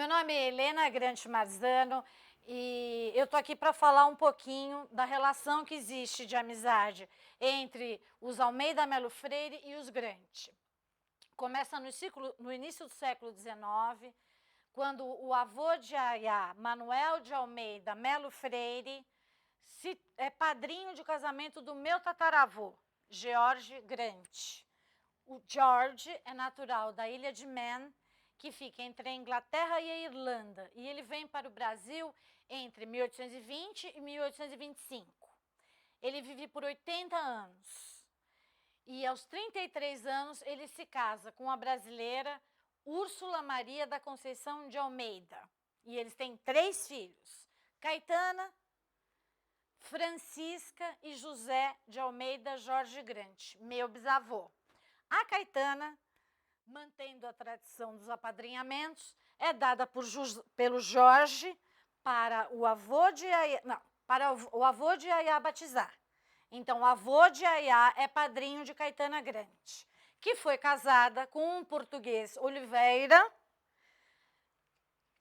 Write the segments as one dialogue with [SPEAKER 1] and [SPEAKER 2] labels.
[SPEAKER 1] Meu nome é Helena Grande Marzano e eu tô aqui para falar um pouquinho da relação que existe de amizade entre os Almeida Melo Freire e os Grande. Começa no início do século XIX, quando o avô de Yaya, Manuel de Almeida Melo Freire, é padrinho de casamento do meu tataravô, George Grande. O George é natural da ilha de Man, que fica entre a Inglaterra e a Irlanda, e ele vem para o Brasil entre 1820 e 1825. Ele vive por 80 anos. E aos 33 anos ele se casa com a brasileira Úrsula Maria da Conceição de Almeida. E eles têm 3 filhos: Caetana, Francisca e José de Almeida Jorge Grande, meu bisavô. A Caetana, mantendo a tradição dos apadrinhamentos, é dada pelo Jorge para o avô de Yaya, não, para o avô de Yaya batizar. Então, o avô de Yaya é padrinho de Caetana Grande, que foi casada com um português, Oliveira,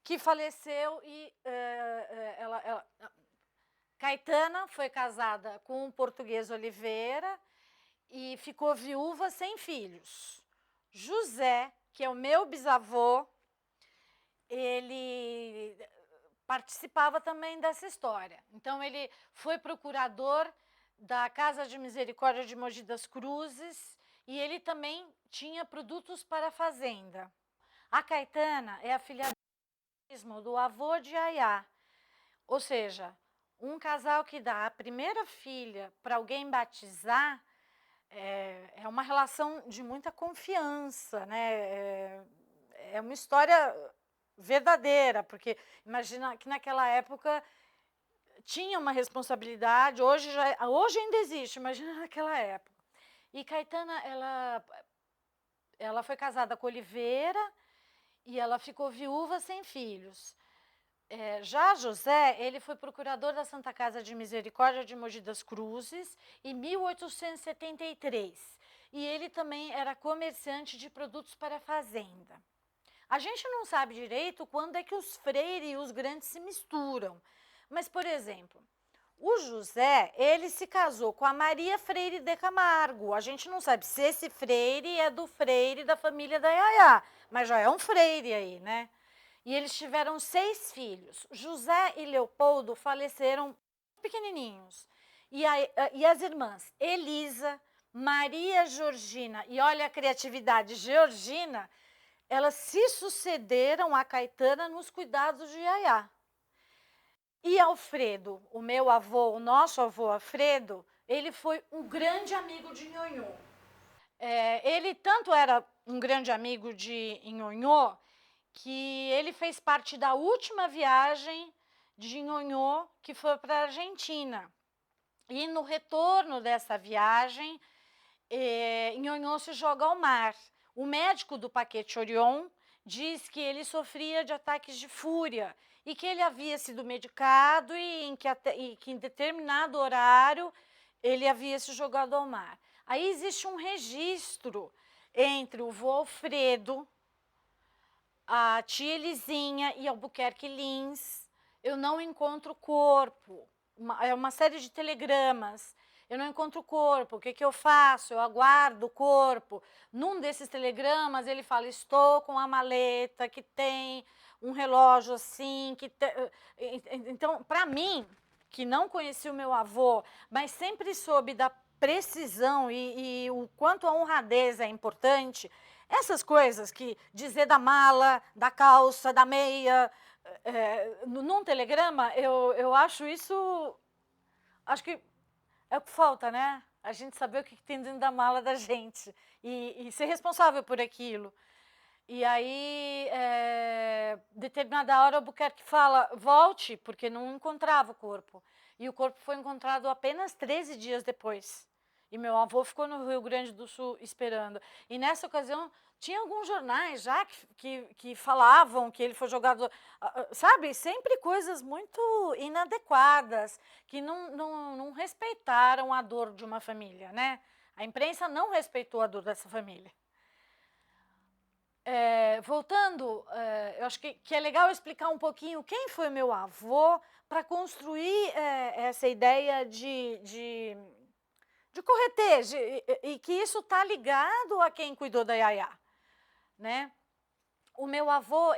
[SPEAKER 1] que faleceu e Caetana foi casada com um português, Oliveira, e ficou viúva sem filhos. José, que é o meu bisavô, ele participava também dessa história. Então, ele foi procurador da Casa de Misericórdia de Mogi das Cruzes e ele também tinha produtos para a fazenda. A Caetana é a filha do avô de Yaya, ou seja, um casal que dá a primeira filha para alguém batizar é uma relação de muita confiança, né? É uma história verdadeira, porque imagina que naquela época tinha uma responsabilidade, hoje ainda existe, imagina naquela época. E Caetana, ela foi casada com Oliveira e ela ficou viúva sem filhos. Já José, ele foi procurador da Santa Casa de Misericórdia de Mogi das Cruzes em 1873. E ele também era comerciante de produtos para a fazenda. A gente não sabe direito quando é que os Freire e os Grandes se misturam. Mas, por exemplo, o José, ele se casou com a Maria Freire de Camargo. A gente não sabe se esse Freire é do Freire da família da Yaya, mas já é um Freire aí, né? E eles tiveram 6 filhos. José e Leopoldo faleceram pequenininhos. E as irmãs Elisa, Maria Georgina, e olha a criatividade, Georgina, elas se sucederam a Caetana nos cuidados de Yaya. E Alfredo, o meu avô, o nosso avô Alfredo, ele foi um grande amigo de Nhonhô. Ele tanto era um grande amigo de Nhonhô, que ele fez parte da última viagem de Nhonhô, que foi para a Argentina. E no retorno dessa viagem, Nhonhô se joga ao mar. O médico do Paquete Orion diz que ele sofria de ataques de fúria e que ele havia sido medicado e que em determinado horário ele havia se jogado ao mar. Aí existe um registro entre o vô Alfredo, a tia Elisinha e Albuquerque Lins. Eu não encontro o corpo. É uma série de telegramas. Eu não encontro o corpo. O que eu faço? Eu aguardo o corpo. Num desses telegramas, ele fala: estou com a maleta que tem um relógio assim. Então, para mim, que não conheci o meu avô, mas sempre soube da precisão e o quanto a honradez é importante, essas coisas que dizer da mala, da calça, da meia, num telegrama, eu acho isso, acho que é o que falta, né? A gente saber o que tem dentro da mala da gente e ser responsável por aquilo. E aí, determinada hora, o Albuquerque fala: volte, porque não encontrava o corpo. E o corpo foi encontrado apenas 13 dias depois. E meu avô ficou no Rio Grande do Sul esperando. E nessa ocasião, tinha alguns jornais já que falavam que ele foi jogado, sabe? Sempre coisas muito inadequadas, que não respeitaram a dor de uma família, né? A imprensa não respeitou a dor dessa família. voltando, eu acho que é legal explicar um pouquinho quem foi meu avô para construir essa ideia de corretez, e que isso está ligado a quem cuidou da Yaya, né? O meu avô,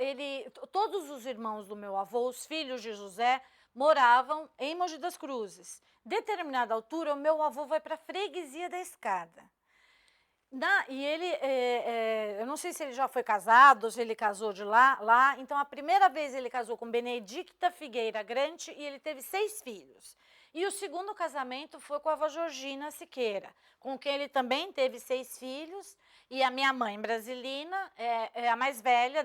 [SPEAKER 1] todos os irmãos do meu avô, os filhos de José, moravam em Mogi das Cruzes. Determinada altura, o meu avô vai para a freguesia da Escada. E ele, eu não sei se ele já foi casado, ou se ele casou de lá. Então, a primeira vez ele casou com Benedicta Figueira Grande e ele teve 6 filhos. E o segundo casamento foi com a avó Georgina Siqueira, com quem ele também teve 6 filhos. E a minha mãe, Brasilina, é a mais velha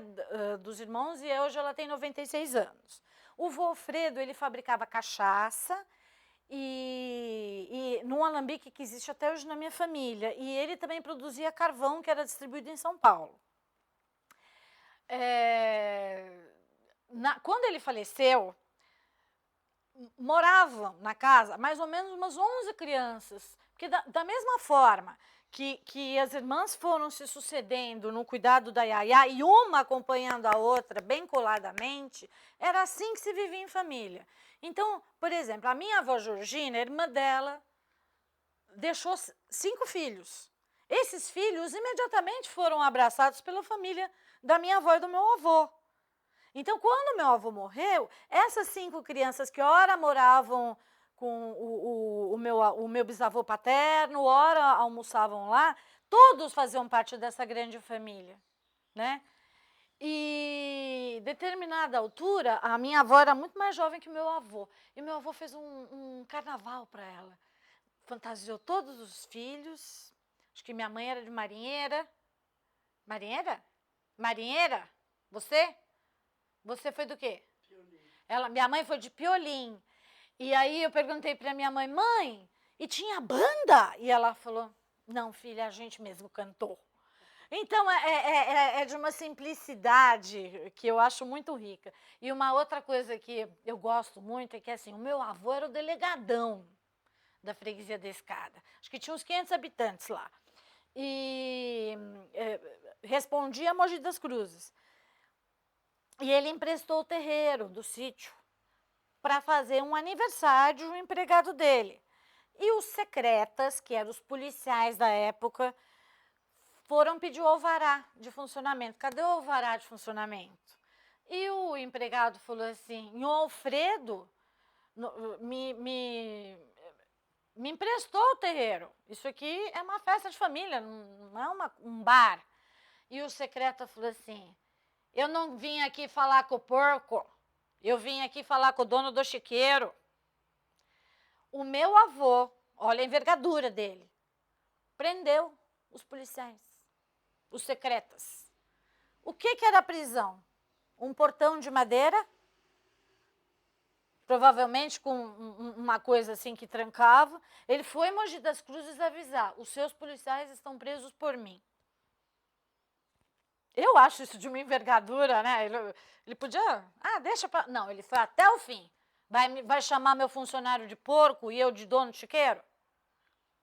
[SPEAKER 1] dos irmãos e hoje ela tem 96 anos. O vô Alfredo, ele fabricava cachaça, e num alambique que existe até hoje na minha família. E ele também produzia carvão, que era distribuído em São Paulo. Quando ele faleceu, moravam na casa mais ou menos umas 11 crianças. Porque da mesma forma que as irmãs foram se sucedendo no cuidado da Yaya, e uma acompanhando a outra bem coladamente, era assim que se vivia em família. Então, por exemplo, a minha avó Georgina, a irmã dela, deixou 5 filhos. Esses filhos imediatamente foram abraçados pela família da minha avó e do meu avô. Então, quando meu avô morreu, essas 5 crianças que ora moravam com o meu bisavô paterno, ora almoçavam lá, todos faziam parte dessa grande família, né? E determinada altura, a minha avó era muito mais jovem que o meu avô. E meu avô fez um carnaval para ela. Fantasiou todos os filhos. Acho que minha mãe era de marinheira. Marinheira? Marinheira? Você? Você foi do quê? Piolim. Minha mãe foi de Piolim. E aí eu perguntei para minha mãe, mãe, e tinha banda? E ela falou, não, filha, a gente mesmo cantou. Então, é de uma simplicidade que eu acho muito rica. E uma outra coisa que eu gosto muito é que, assim, o meu avô era o delegadão da freguesia da Escada. Acho que tinha uns 500 habitantes lá. E respondia a Mogi das Cruzes. E ele emprestou o terreiro do sítio para fazer um aniversário de um empregado dele. E os secretas, que eram os policiais da época, foram pedir o alvará de funcionamento. Cadê o alvará de funcionamento? E o empregado falou assim, o Alfredo me emprestou o terreiro. Isso aqui é uma festa de família, não é um bar. E o secreto falou assim, eu não vim aqui falar com o porco, eu vim aqui falar com o dono do chiqueiro. O meu avô, olha a envergadura dele, prendeu os policiais, os secretas. O que era a prisão? Um portão de madeira, provavelmente com uma coisa assim que trancava. Ele foi em Mogi das Cruzes avisar, os seus policiais estão presos por mim. Eu acho isso de uma envergadura, né? Ele podia, deixa pra... Não, ele foi até o fim. Vai chamar meu funcionário de porco e eu de dono de chiqueiro?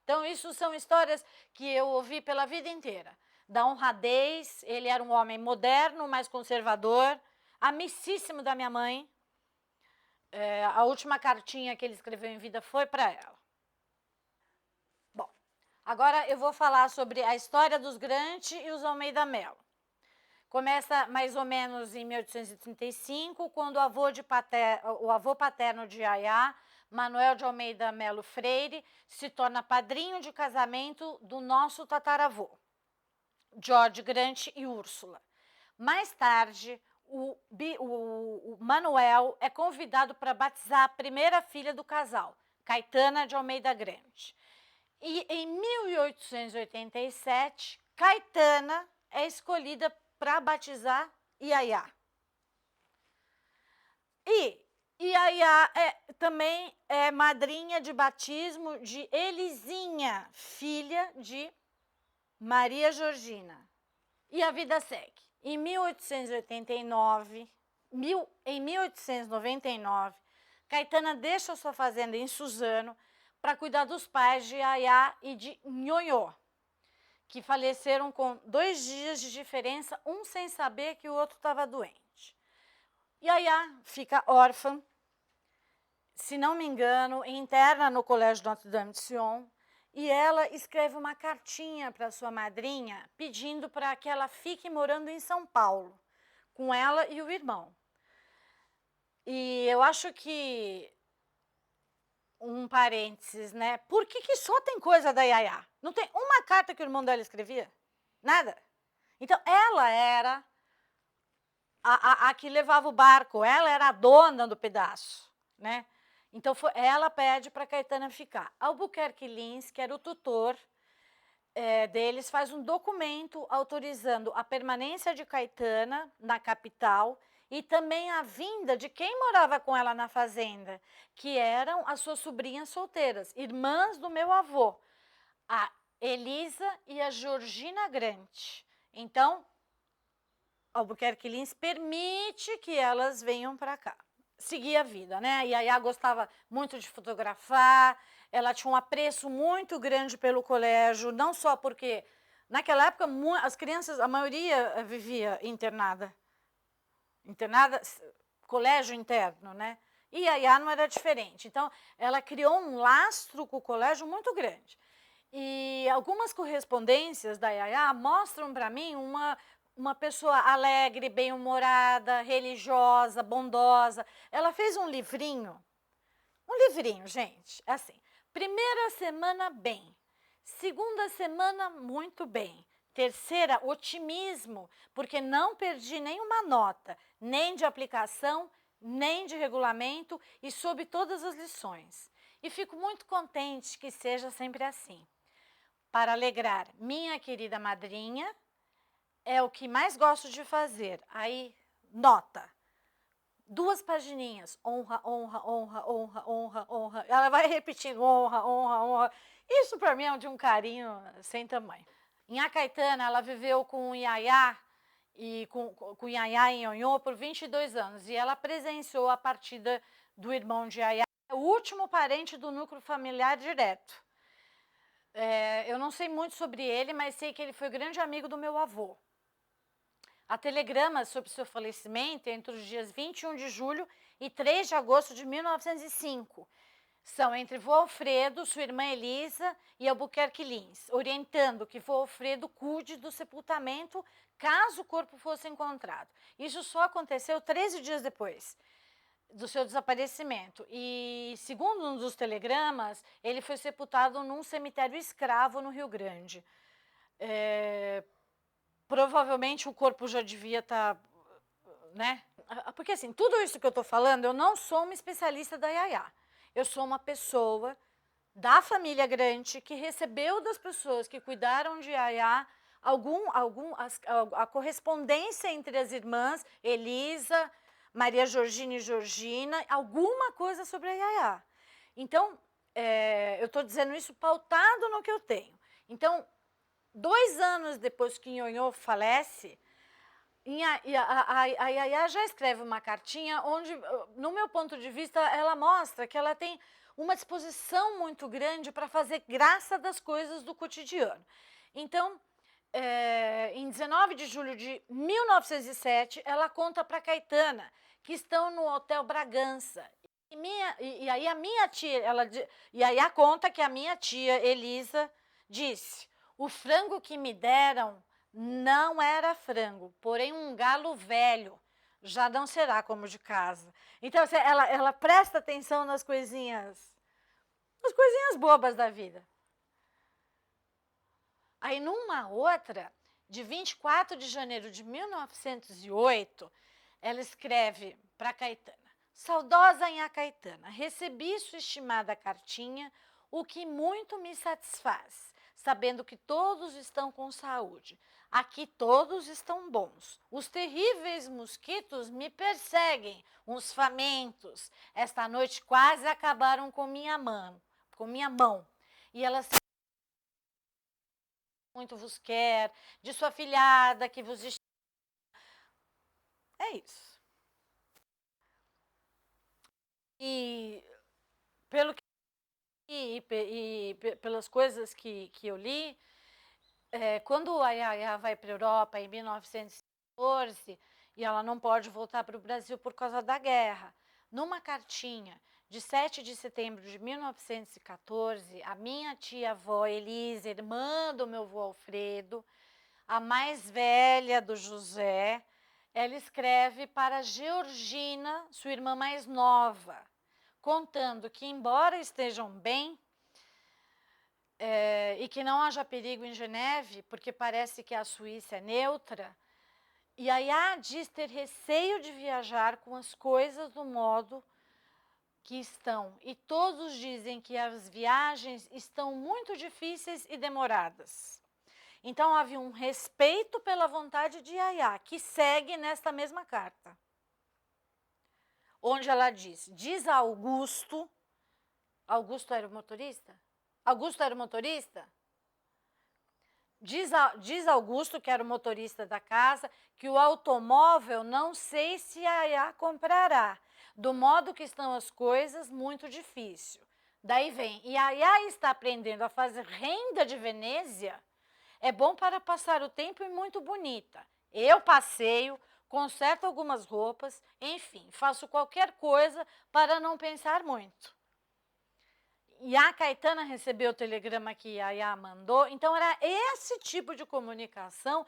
[SPEAKER 1] Então, isso são histórias que eu ouvi pela vida inteira. Da honradez, ele era um homem moderno, mais conservador, amicíssimo da minha mãe. A última cartinha que ele escreveu em vida foi para ela. Bom, agora eu vou falar sobre a história dos Grande e os Almeida Mello. Começa mais ou menos em 1835, quando o avô paterno de Yaya, Manuel de Almeida Melo Freire, se torna padrinho de casamento do nosso tataravô, George Grant e Úrsula. Mais tarde, o Manuel é convidado para batizar a primeira filha do casal, Caetana de Almeida Grande. E em 1887, Caetana é escolhida para batizar Yaya. E Yaya também é madrinha de batismo de Elisinha, filha de Maria Georgina. E a vida segue. Em 1899, Caetana deixa sua fazenda em Suzano para cuidar dos pais de Yaya e de Nhonhô, que faleceram com 2 dias de diferença, um sem saber que o outro estava doente. Yaya fica órfã, se não me engano, interna no Colégio Notre-Dame de Sion, e ela escreve uma cartinha para sua madrinha, pedindo para que ela fique morando em São Paulo, com ela e o irmão. E eu acho que, um parênteses, né? Por que só tem coisa da Yaya? Não tem uma carta que o irmão dela escrevia? Nada. Então, ela era a que levava o barco, ela era a dona do pedaço, né? Então, ela pede para Caetana ficar. Albuquerque Lins, que era o tutor deles, faz um documento autorizando a permanência de Caetana na capital e também a vinda de quem morava com ela na fazenda, que eram as suas sobrinhas solteiras, irmãs do meu avô, a Elisa e a Georgina Grant. Então, Albuquerque Lins permite que elas venham para cá. Seguir a vida, né? A Yaya gostava muito de fotografar, ela tinha um apreço muito grande pelo colégio, não só porque naquela época as crianças, a maioria vivia internada, colégio interno, né? E a Yaya não era diferente. Então, ela criou um lastro com o colégio muito grande. E algumas correspondências da Yaya mostram para mim uma pessoa alegre, bem-humorada, religiosa, bondosa. Ela fez um livrinho, gente, assim. Primeira semana, bem. Segunda semana, muito bem. Terceira, otimismo, porque não perdi nenhuma nota, nem de aplicação, nem de regulamento e soube todas as lições. E fico muito contente que seja sempre assim. Para alegrar minha querida madrinha, é o que mais gosto de fazer. Aí, nota. 2 pagininhas. Honra, honra, honra, honra, honra, honra. Ela vai repetindo honra, honra, honra. Isso para mim é de um carinho sem tamanho. Em Acaetana, ela viveu com o Yaya e com Yaya e Nhonhô por 22 anos. E ela presenciou a partida do irmão de Yaya, o último parente do núcleo familiar direto. Eu não sei muito sobre ele, mas sei que ele foi grande amigo do meu avô. Há telegramas sobre seu falecimento entre os dias 21 de julho e 3 de agosto de 1905. São entre vô Alfredo, sua irmã Elisa e Albuquerque Lins, orientando que vô Alfredo cuide do sepultamento caso o corpo fosse encontrado. Isso só aconteceu 13 dias depois do seu desaparecimento. E, segundo um dos telegramas, ele foi sepultado num cemitério escravo no Rio Grande. Provavelmente o corpo já devia estar, né? Porque assim, tudo isso que eu estou falando, eu não sou uma especialista da Yaya. Eu sou uma pessoa da família Grant que recebeu das pessoas que cuidaram de Yaya a correspondência entre as irmãs, Elisa, Maria Georgina e Georgina, alguma coisa sobre a Yaya. Então, eu estou dizendo isso pautado no que eu tenho. Então, 2 anos depois que Nhonhô falece, a Yaya já escreve uma cartinha onde, no meu ponto de vista, ela mostra que ela tem uma disposição muito grande para fazer graça das coisas do cotidiano. Então, em 19 de julho de 1907, ela conta para Caetana que estão no Hotel Bragança. E aí a minha tia, Yaya conta que a minha tia, Elisa, disse: o frango que me deram não era frango, porém um galo velho. Já não será como de casa. Então, ela presta atenção nas coisinhas bobas da vida. Aí, numa outra, de 24 de janeiro de 1908, ela escreve para Caetana: saudosa Nhá Caetana, recebi sua estimada cartinha, o que muito me satisfaz, sabendo que todos estão com saúde. Aqui todos estão bons. Os terríveis mosquitos me perseguem, uns famintos. Esta noite quase acabaram com minha mão. E ela muito vos quer, de sua filhada que vos estima. É isso. E pelo que pelas coisas que eu li, quando a Yaya vai para a Europa em 1914, e ela não pode voltar para o Brasil por causa da guerra, numa cartinha de 7 de setembro de 1914, a minha tia-avó Elisa, irmã do meu avô Alfredo, a mais velha do José, ela escreve para Georgina, sua irmã mais nova, contando que, embora estejam bem, e que não haja perigo em Geneve, porque parece que a Suíça é neutra, Yaya diz ter receio de viajar com as coisas do modo que estão, e todos dizem que as viagens estão muito difíceis e demoradas. Então havia um respeito pela vontade de Yaya, que segue nesta mesma carta, onde ela diz a Augusto era o motorista? Augusto era o motorista? Diz Augusto, que era o motorista da casa, que o automóvel não sei se Yaya comprará. Do modo que estão as coisas, muito difícil. Daí vem, Yaya está aprendendo a fazer renda de Venezia, é bom para passar o tempo e muito bonita. Eu passeio, conserto algumas roupas, enfim, faço qualquer coisa para não pensar muito. E a Caetana recebeu o telegrama que Yaya mandou, então era esse tipo de comunicação,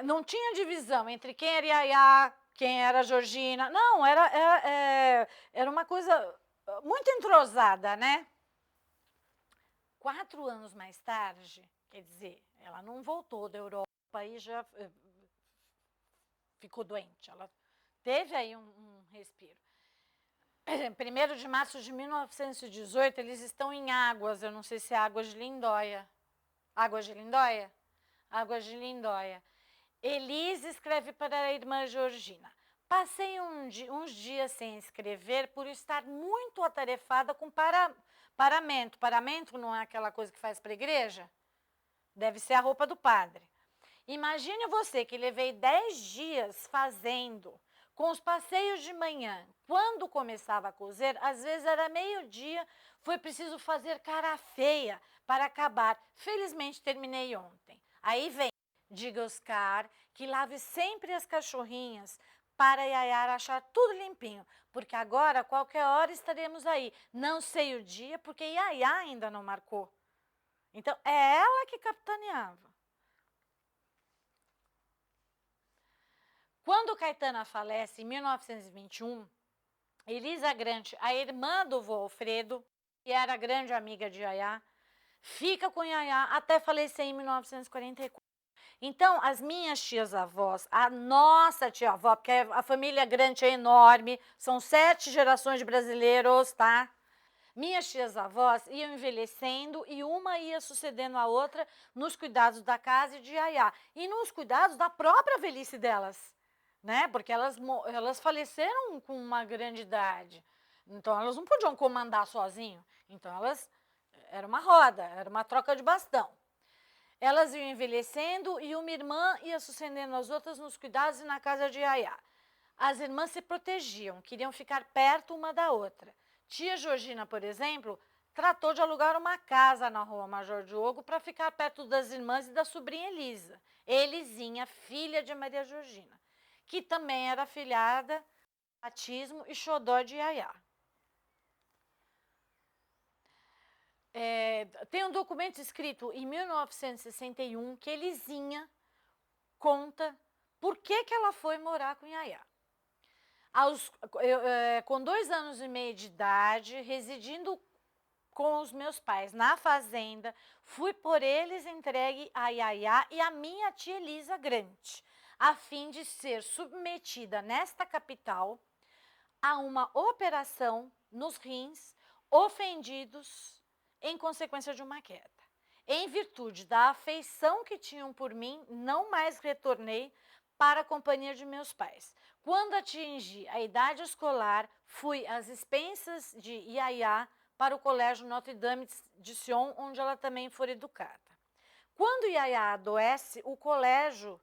[SPEAKER 1] não tinha divisão entre quem era Yaya, quem era Georgina, não, era uma coisa muito entrosada, né? 4 anos mais tarde, quer dizer, ela não voltou da Europa e já ficou doente, ela teve aí um respiro. 1º de março de 1918, eles estão em Águas, eu não sei se é Águas de Lindóia. Águas de Lindóia? Águas de Lindóia. Elise escreve para a irmã Georgina. Passei uns dias sem escrever por estar muito atarefada com paramento. Paramento não é aquela coisa que faz para a igreja? Deve ser a roupa do padre. Imagine você que levei 10 dias fazendo, com os passeios de manhã. Quando começava a cozer, às vezes era meio-dia, foi preciso fazer cara feia para acabar. Felizmente terminei ontem. Aí vem, diga Oscar, que lave sempre as cachorrinhas para Yaya achar tudo limpinho, porque agora, qualquer hora, estaremos aí. Não sei o dia, porque Yaya ainda não marcou. Então, é ela que capitaneava. Quando Caetana falece, em 1921, Elisa Grant, a irmã do vô Alfredo, que era grande amiga de Yaya, fica com Yaya até falecer em 1944. Então, as minhas tias-avós, a nossa tia-avó, porque a família Grant é enorme, são 7 gerações de brasileiros, tá? Minhas tias-avós iam envelhecendo e uma ia sucedendo a outra nos cuidados da casa e de Yaya, e nos cuidados da própria velhice delas, né? Porque elas faleceram com uma grande idade, então elas não podiam comandar sozinho, então era uma roda, era uma troca de bastão. Elas iam envelhecendo e uma irmã ia sucedendo as outras nos cuidados e na casa de Yaya. As irmãs se protegiam, queriam ficar perto uma da outra. Tia Georgina, por exemplo, tratou de alugar uma casa na rua Major Diogo para ficar perto das irmãs e da sobrinha Elisa, Elisinha, filha de Maria Georgina, que também era afilhada, batismo e xodó de Yaya. Tem um documento escrito em 1961 que Elisinha conta por que ela foi morar com Yaya. Com 2 anos e meio de idade, residindo com os meus pais na fazenda, fui por eles entregue a Yaya e a minha tia Elisa Grant, a fim de ser submetida nesta capital a uma operação nos rins, ofendidos em consequência de uma queda. Em virtude da afeição que tinham por mim, não mais retornei para a companhia de meus pais. Quando atingi a idade escolar, fui às expensas de Yaya para o colégio Notre-Dame de Sion, onde ela também foi educada. Quando Yaya adoece, o colégio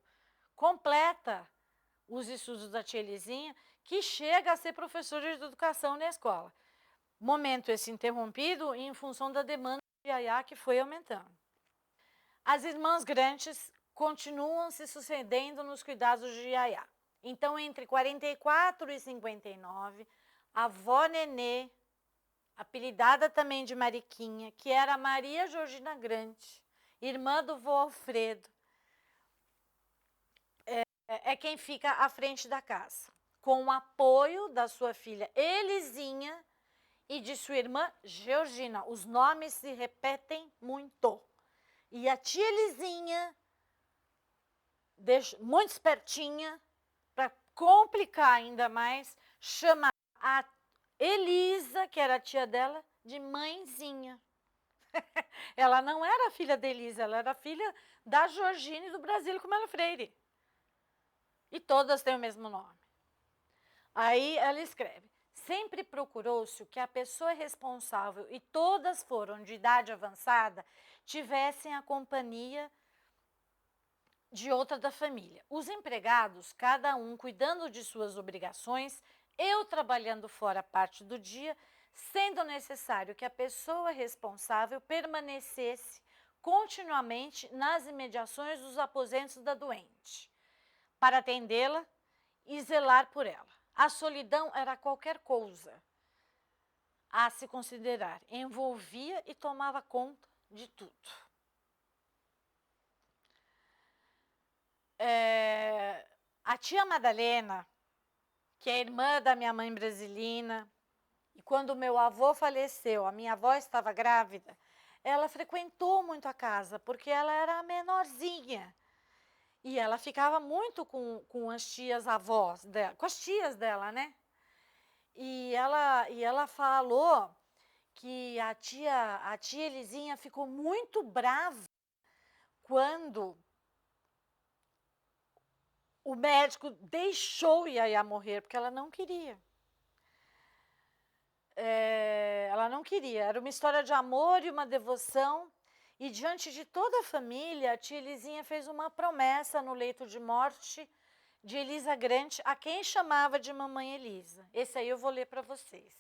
[SPEAKER 1] completa os estudos da tia Elisinha, que chega a ser professora de educação na escola. Momento esse interrompido em função da demanda de Yaya, que foi aumentando. As irmãs grandes continuam se sucedendo nos cuidados de Yaya. Então, entre 44 e 59, a avó Nenê, apelidada também de Mariquinha, que era Maria Georgina Grande, irmã do vô Alfredo, é quem fica à frente da casa, com o apoio da sua filha Elisinha e de sua irmã Georgina. Os nomes se repetem muito. E a tia Elisinha, muito espertinha, para complicar ainda mais, chama a Elisa, que era a tia dela, de mãezinha. Ela não era filha da Elisa, ela era filha da Georgina e do Brasílio Melo Freire. E todas têm o mesmo nome. Aí ela escreve: sempre procurou-se que a pessoa responsável, e todas foram de idade avançada, tivessem a companhia de outra da família. Os empregados, cada um cuidando de suas obrigações, eu trabalhando fora parte do dia, sendo necessário que a pessoa responsável permanecesse continuamente nas imediações dos aposentos da doente, para atendê-la e zelar por ela. A solidão era qualquer coisa a se considerar, envolvia e tomava conta de tudo. A tia Madalena, que é irmã da minha mãe brasilina, e quando meu avô faleceu, a minha avó estava grávida, ela frequentou muito a casa, porque ela era a menorzinha. E ela ficava muito com as tias avós dela, com as tias dela, né? E ela falou que a tia Elisinha ficou muito brava quando o médico deixou Yaya morrer, porque ela não queria. Ela não queria, era uma história de amor e uma devoção, e diante de toda a família, a tia Elisinha fez uma promessa no leito de morte de Elisa Grande, a quem chamava de Mamãe Elisa. Esse aí eu vou ler para vocês,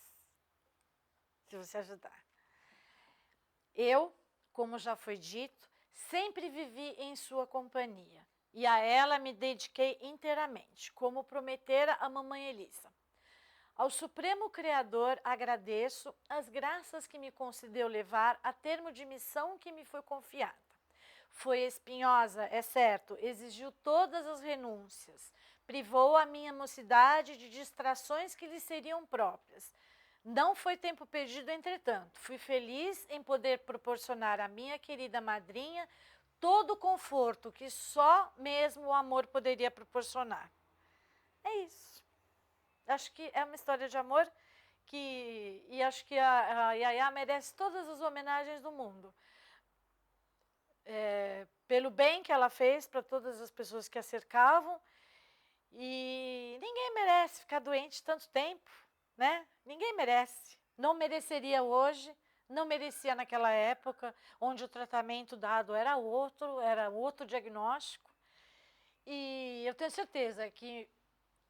[SPEAKER 1] se você ajudar. Eu, como já foi dito, sempre vivi em sua companhia, e a ela me dediquei inteiramente, como prometera a Mamãe Elisa. Ao Supremo Criador agradeço as graças que me concedeu levar a termo de missão que me foi confiada. Foi espinhosa, é certo, exigiu todas as renúncias, privou a minha mocidade de distrações que lhe seriam próprias. Não foi tempo perdido, entretanto, fui feliz em poder proporcionar à minha querida madrinha todo o conforto que só mesmo o amor poderia proporcionar. É isso. Acho que é uma história de amor e acho que a Yaya merece todas as homenagens do mundo. Pelo bem que ela fez para todas as pessoas que a cercavam, e ninguém merece ficar doente tanto tempo, né? Ninguém merece. Não mereceria hoje, não merecia naquela época, onde o tratamento dado era outro diagnóstico. E eu tenho certeza que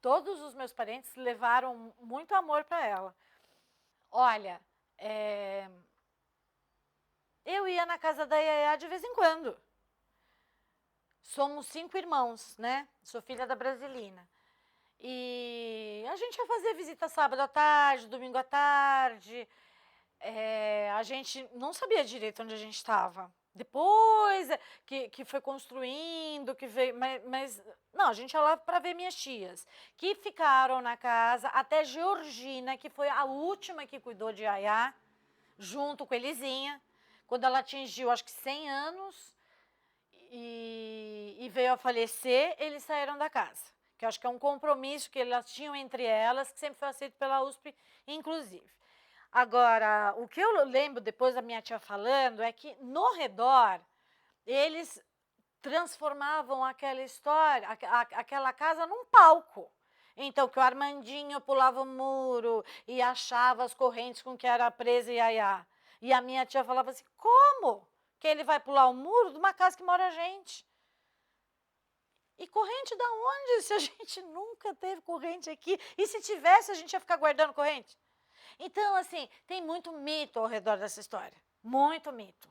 [SPEAKER 1] todos os meus parentes levaram muito amor para ela. Olha, eu ia na casa da Yaya de vez em quando. Somos 5 irmãos, né? Sou filha da Brasilina. E a gente ia fazer visita sábado à tarde, domingo à tarde. A gente não sabia direito onde a gente estava. Depois que foi construindo, que veio, mas não, a gente ia lá para ver minhas tias, que ficaram na casa, até Georgina, que foi a última que cuidou de Yaya, junto com Elisinha, quando ela atingiu, acho que 100 anos, e veio a falecer, eles saíram da casa, que eu acho que é um compromisso que elas tinham entre elas, que sempre foi aceito pela USP, inclusive. Agora, o que eu lembro depois da minha tia falando é que no redor eles transformavam aquela história, aquela casa num palco. Então, que o Armandinho pulava o muro e achava as correntes com que era presa Yaya. E a minha tia falava assim, como que ele vai pular o muro de uma casa que mora gente? E corrente da onde, se a gente nunca teve corrente aqui? E se tivesse, a gente ia ficar guardando corrente? Então, assim, tem muito mito ao redor dessa história. Muito mito.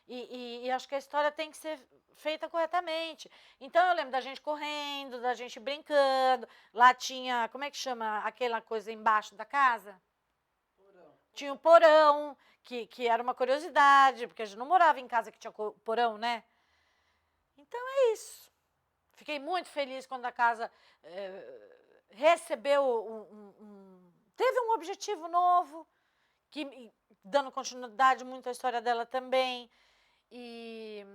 [SPEAKER 1] E acho que a história tem que ser feita corretamente. Então eu lembro da gente correndo, da gente brincando. Lá tinha, como é que chama aquela coisa embaixo da casa?
[SPEAKER 2] Porão.
[SPEAKER 1] Tinha o porão, que era uma curiosidade, porque a gente não morava em casa que tinha porão, né? Então é isso. Fiquei muito feliz quando a casa recebeu teve um objetivo novo, que dando continuidade muito à história dela também. E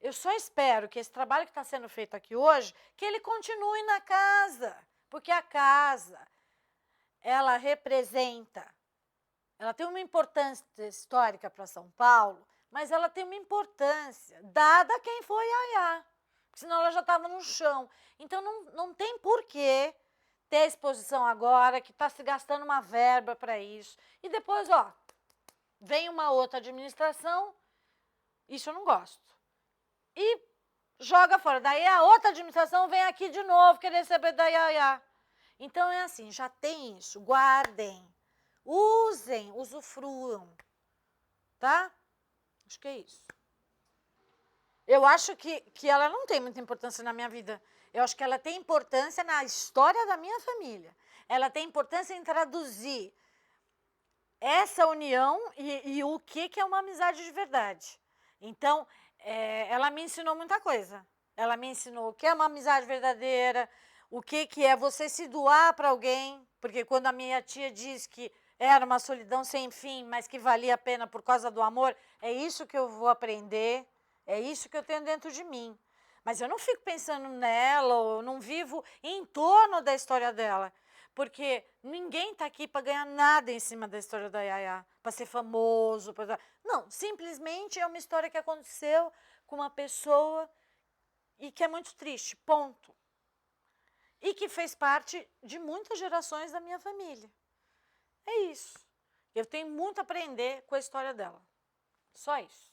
[SPEAKER 1] eu só espero que esse trabalho que está sendo feito aqui hoje, que ele continue na casa, porque a casa, ela representa, ela tem uma importância histórica para São Paulo, mas ela tem uma importância dada a quem foi Yayá, senão ela já estava no chão. Então não tem porquê ter exposição agora, que está se gastando uma verba para isso. E depois, ó, vem uma outra administração, isso eu não gosto. E joga fora. Daí a outra administração vem aqui de novo querer saber da Yayá. Então é assim, já tem isso, guardem, usem, usufruam, tá? Acho que é isso. Eu acho que ela não tem muita importância na minha vida. Eu acho que ela tem importância na história da minha família. Ela tem importância em traduzir essa união e o que é uma amizade de verdade. Então, ela me ensinou muita coisa. Ela me ensinou o que é uma amizade verdadeira, o que é você se doar para alguém, porque quando a minha tia diz que era uma solidão sem fim, mas que valia a pena por causa do amor, é isso que eu vou aprender, é isso que eu tenho dentro de mim. Mas eu não fico pensando nela, ou não vivo em torno da história dela. Porque ninguém está aqui para ganhar nada em cima da história da Yayá, para ser famoso. Não, simplesmente é uma história que aconteceu com uma pessoa e que é muito triste, ponto. E que fez parte de muitas gerações da minha família. É isso. Eu tenho muito a aprender com a história dela. Só isso.